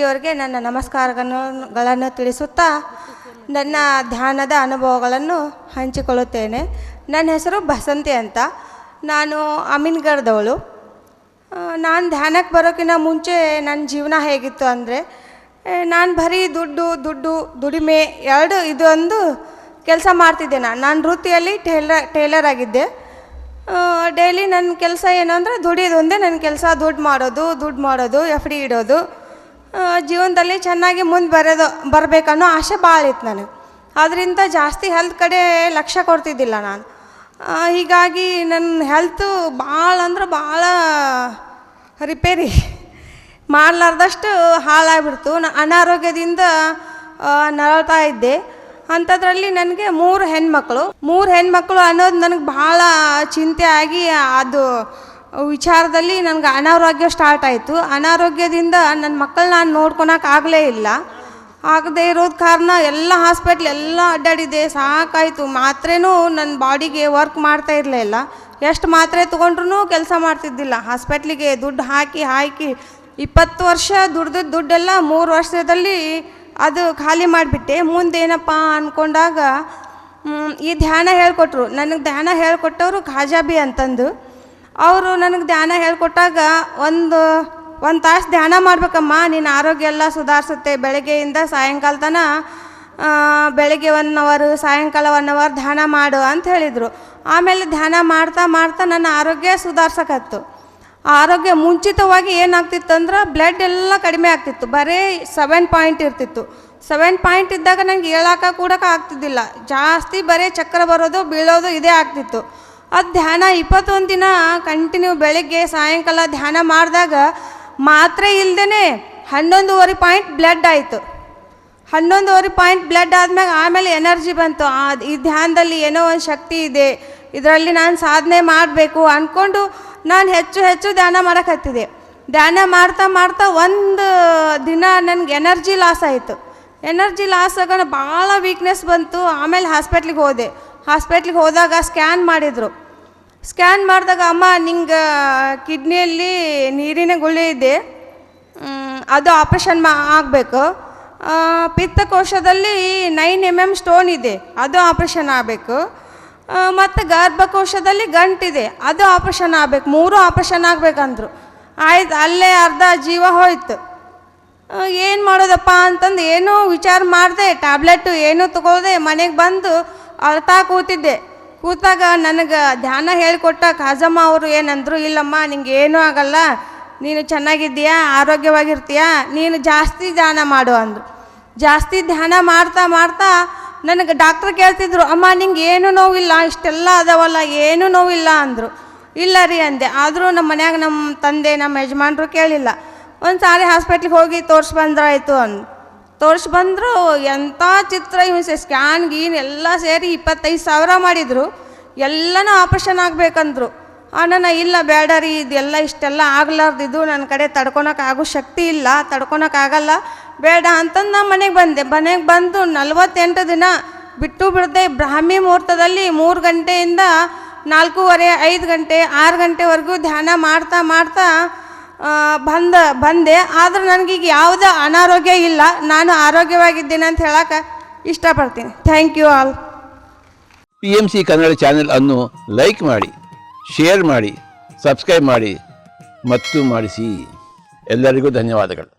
ಗುರೂಜಿಯವರಿಗೆ ನನ್ನ ನಮಸ್ಕಾರಗಳನ್ನು ತಿಳಿಸುತ್ತಾ ನನ್ನ ಧ್ಯಾನದ ಅನುಭವಗಳನ್ನು ಹಂಚಿಕೊಳ್ಳುತ್ತೇನೆ. ನನ್ನ ಹೆಸರು ಬಸಂತಿ ಅಂತ. ನಾನು ಅಮೀನ್ಗಢದವಳು. ನಾನು ಧ್ಯಾನಕ್ಕೆ ಬರೋಕ್ಕಿಂತ ಮುಂಚೆ ನನ್ನ ಜೀವನ ಹೇಗಿತ್ತು ಅಂದರೆ, ನಾನು ಬರೀ ದುಡಿಮೆ ಇದೊಂದು ಕೆಲಸ ಮಾಡ್ತಿದ್ದೆ. ನಾನು ವೃತ್ತಿಯಲ್ಲಿ ಟೇಲರ್ ಆಗಿದ್ದೆ. ಡೈಲಿ ನನ್ನ ಕೆಲಸ ಏನು ಅಂದರೆ ದುಡಿಯೋದು ಒಂದೇ ನನ್ನ ಕೆಲಸ. ದುಡ್ಡು ಮಾಡೋದು ಎಫ್ ಡಿ ಇಡೋದು. ಜೀವನದಲ್ಲಿ ಚೆನ್ನಾಗಿ ಮುಂದೆ ಬರಬೇಕನ್ನೋ ಆಸೆ ಭಾಳ ಇತ್ತು ನನಗೆ. ಅದರಿಂದ ಜಾಸ್ತಿ ಹೆಲ್ತ್ ಕಡೆ ಲಕ್ಷ್ಯ ಕೊಡ್ತಿದ್ದಿಲ್ಲ ನಾನು. ಹೀಗಾಗಿ ನನ್ನ ಹೆಲ್ತು ಭಾಳ ರಿಪೇರಿ ಮಾಡಲಾರ್ದಷ್ಟು ಹಾಳಾಗ್ಬಿಡ್ತು. ಅನಾರೋಗ್ಯದಿಂದ ನರಳ್ತಾ ಇದ್ದೆ. ಅಂಥದ್ರಲ್ಲಿ ನನಗೆ 3 ಹೆಣ್ಮಕ್ಳು ಅನ್ನೋದು ನನಗೆ ಭಾಳ ಚಿಂತೆ ಆಗಿ ಅದು ವಿಚಾರದಲ್ಲಿ ನನಗೆ ಅನಾರೋಗ್ಯ ಸ್ಟಾರ್ಟ್ ಆಯಿತು. ಅನಾರೋಗ್ಯದಿಂದ ನನ್ನ ಮಕ್ಕಳನ್ನ ನಾನು ನೋಡ್ಕೊಳಕ್ಕಾಗಲೇ ಇಲ್ಲ. ಆಗದೆ ಇರೋದು ಕಾರಣ ಎಲ್ಲ ಹಾಸ್ಪಿಟ್ಲ್ ಎಲ್ಲ ಅಡ್ಡಾಡಿದೆ, ಸಾಕಾಯಿತು. ಮಾತ್ರೆನೂ ನನ್ನ ಬಾಡಿಗೆ ವರ್ಕ್ ಮಾಡ್ತಾ ಇರಲಿಲ್ಲ. ಎಷ್ಟು ಮಾತ್ರೆ ತೊಗೊಂಡ್ರೂ ಕೆಲಸ ಮಾಡ್ತಿದ್ದಿಲ್ಲ. ಹಾಸ್ಪಿಟ್ಲಿಗೆ ದುಡ್ಡು ಹಾಕಿ 20 ವರ್ಷ ದುಡ್ಡೆಲ್ಲ 3 ವರ್ಷದಲ್ಲಿ ಅದು ಖಾಲಿ ಮಾಡಿಬಿಟ್ಟೆ. ಮುಂದೇನಪ್ಪ ಅಂದ್ಕೊಂಡಾಗ ಈ ಧ್ಯಾನ ಹೇಳ್ಕೊಟ್ರು. ನನಗೆ ಧ್ಯಾನ ಹೇಳ್ಕೊಟ್ಟವರು ಖಾಜಾಬಿ ಅಂತಂದು. ಅವರು ನನಗೆ ಧ್ಯಾನ ಹೇಳ್ಕೊಟ್ಟಾಗ ಒಂದು ತಾಸು ಧ್ಯಾನ ಮಾಡ್ಬೇಕಮ್ಮ, ನಿನ್ನ ಆರೋಗ್ಯ ಎಲ್ಲ ಸುಧಾರಿಸುತ್ತೆ. ಬೆಳಗ್ಗೆಯಿಂದ ಸಾಯಂಕಾಲ ತನಕ ಬೆಳಗ್ಗೆ 1 ಅವರ್ ಸಾಯಂಕಾಲ 1 ಅವರ್ ಧ್ಯಾನ ಮಾಡು ಅಂತ ಹೇಳಿದರು. ಆಮೇಲೆ ಧ್ಯಾನ ಮಾಡ್ತಾ ನನ್ನ ಆರೋಗ್ಯ ಸುಧಾರ್ಸಕತ್ತು. ಆರೋಗ್ಯ ಮುಂಚಿತವಾಗಿ ಏನಾಗ್ತಿತ್ತು ಅಂದ್ರೆ ಬ್ಲಡ್ ಎಲ್ಲ ಕಡಿಮೆ ಆಗ್ತಿತ್ತು. ಬರೀ 7 ಪಾಯಿಂಟ್ ಇರ್ತಿತ್ತು. 7 ಪಾಯಿಂಟ್ ಇದ್ದಾಗ ನನಗೆ ಕೂಡಕ್ಕೆ ಆಗ್ತಿದ್ದಿಲ್ಲ. ಜಾಸ್ತಿ ಬರೀ ಚಕ್ರ ಬರೋದು ಬೀಳೋದು ಇದೇ ಆಗ್ತಿತ್ತು. ಅದು ಧ್ಯಾನ 21 ದಿನ ಕಂಟಿನ್ಯೂ ಬೆಳಗ್ಗೆ ಸಾಯಂಕಾಲ ಧ್ಯಾನ ಮಾಡಿದಾಗ ಮಾತ್ರೆ ಇಲ್ಲದೇ 11.5 ಪಾಯಿಂಟ್ ಬ್ಲಡ್ ಆಯಿತು. 11.5 ಪಾಯಿಂಟ್ ಬ್ಲಡ್ ಆಮೇಲೆ ಎನರ್ಜಿ ಬಂತು. ಈ ಧ್ಯಾನದಲ್ಲಿ ಏನೋ ಒಂದು ಶಕ್ತಿ ಇದೆ, ಇದರಲ್ಲಿ ನಾನು ಸಾಧನೆ ಮಾಡಬೇಕು ಅಂದ್ಕೊಂಡು ನಾನು ಹೆಚ್ಚು ಧ್ಯಾನ ಮಾಡೋಕತ್ತಿದೆ. ಧ್ಯಾನ ಮಾಡ್ತಾ ಒಂದು ದಿನ ನನಗೆ ಎನರ್ಜಿ ಲಾಸ್ ಆಯಿತು. ಎನರ್ಜಿ ಲಾಸ್ ಆಗೋಣ ಭಾಳ ವೀಕ್ನೆಸ್ ಬಂತು. ಆಮೇಲೆ ಹಾಸ್ಪಿಟ್ಲಿಗೆ ಹೋದಾಗ ಸ್ಕ್ಯಾನ್ ಮಾಡಿದರು. ಸ್ಕ್ಯಾನ್ ಮಾಡಿದಾಗ ಅಮ್ಮ ನಿಂಗೆ ಕಿಡ್ನಿಯಲ್ಲಿ ನೀರಿನ ಗುಳ್ಳೆ ಇದೆ, ಅದು ಆಪ್ರೇಷನ್ ಆಗಬೇಕು. ಪಿತ್ತಕೋಶದಲ್ಲಿ 9 mm ಸ್ಟೋನ್ ಇದೆ, ಅದು ಆಪ್ರೇಷನ್ ಆಗಬೇಕು. ಮತ್ತು ಗರ್ಭಕೋಶದಲ್ಲಿ ಗಂಟಿದೆ, ಅದು ಆಪ್ರೇಷನ್ ಆಗಬೇಕು. 3 ಆಪ್ರೇಷನ್ ಆಗಬೇಕಂದ್ರು. ಆಯ್ತು, ಅಲ್ಲೇ ಅರ್ಧ ಜೀವ ಹೋಯ್ತು. ಏನು ಮಾಡೋದಪ್ಪ ಅಂತಂದು ಏನೂ ವಿಚಾರ ಮಾಡಿದೆ. ಟ್ಯಾಬ್ಲೆಟು ಏನೂ ತಗೊಳ್ದೆ ಮನೆಗೆ ಬಂದು ಅಳ್ತಾ ಕೂತಾಗ ನನಗೆ ಧ್ಯಾನ ಹೇಳಿಕೊಟ್ಟ ಖಾಜಮ್ಮ ಅವರು ಏನಂದರು, ಇಲ್ಲಮ್ಮ ನಿಂಗೆ ಏನೂ ಆಗಲ್ಲ, ನೀನು ಚೆನ್ನಾಗಿದ್ದೀಯಾ, ಆರೋಗ್ಯವಾಗಿರ್ತೀಯಾ, ನೀನು ಜಾಸ್ತಿ ಧ್ಯಾನ ಮಾಡು ಅಂದರು. ಜಾಸ್ತಿ ಧ್ಯಾನ ಮಾಡ್ತಾ ನನಗೆ ಡಾಕ್ಟ್ರ್ ಕೇಳ್ತಿದ್ರು, ಅಮ್ಮ ನಿಂಗೆ ಏನೂ ನೋವಿಲ್ಲ, ಇಷ್ಟೆಲ್ಲ ಅದಾವಲ್ಲ, ಏನೂ ನೋವಿಲ್ಲ ಅಂದರು. ಇಲ್ಲ ರೀ ಅಂದೆ. ಆದರೂ ನಮ್ಮ ಮನ್ಯಾಗ ನಮ್ಮ ತಂದೆ ನಮ್ಮ ಯಜಮಾನ್ರು ಕೇಳಿಲ್ಲ. ಒಂದು ಸಾರಿ ಹಾಸ್ಪಿಟ್ಲಿಗೆ ಹೋಗಿ ತೋರಿಸ್ಬಂದ್ರಾಯ್ತು ತೋರಿಸ್ಬಂದ್ರು. ಎಂಥ ಚಿತ್ರ ಹಿಂಸೆ, ಸ್ಕ್ಯಾನ್ ಗೀನ್ ಎಲ್ಲ ಸೇರಿ 25,000 ಮಾಡಿದರು. ಎಲ್ಲನೂ ಆಪ್ರೇಷನ್ ಆಗಬೇಕಂದ್ರು. ನಾನು ಇಲ್ಲ ಬೇಡ ರೀ, ಇದೆಲ್ಲ ಇಷ್ಟೆಲ್ಲ ಆಗ್ಲಾರ್ದಿದ್ದು ನನ್ನ ಕಡೆ ತಡ್ಕೊಳಕ್ಕಾಗೋ ಶಕ್ತಿ ಇಲ್ಲ, ತಡ್ಕೊಳಕ್ಕಾಗಲ್ಲ, ಬೇಡ ಅಂತಂದು ನಾನು ಮನೆಗೆ ಬಂದು 48 ದಿನ ಬಿಡದೆ ಬ್ರಾಹ್ಮಿ ಮುಹೂರ್ತದಲ್ಲಿ 3 ಗಂಟೆಯಿಂದ 4:30, 5 ಗಂಟೆ, 6 ಗಂಟೆವರೆಗೂ ಧ್ಯಾನ ಮಾಡ್ತಾ ಬಂದೆ. ಆದ್ರೆ ನನಗೀಗ ಯಾವುದೇ ಅನಾರೋಗ್ಯ ಇಲ್ಲ, ನಾನು ಆರೋಗ್ಯವಾಗಿದ್ದೇನೆ ಅಂತ ಹೇಳಕ್ಕೆ ಇಷ್ಟಪಡ್ತೀನಿ. Thank you all. PMC Kannada channel ಅನ್ನು ಲೈಕ್ ಮಾಡಿ, ಶೇರ್ ಮಾಡಿ, ಸಬ್ಸ್ಕ್ರೈಬ್ ಮಾಡಿ ಮತ್ತು ಮಾಡಿಸಿ. ಎಲ್ಲರಿಗೂ ಧನ್ಯವಾದಗಳು.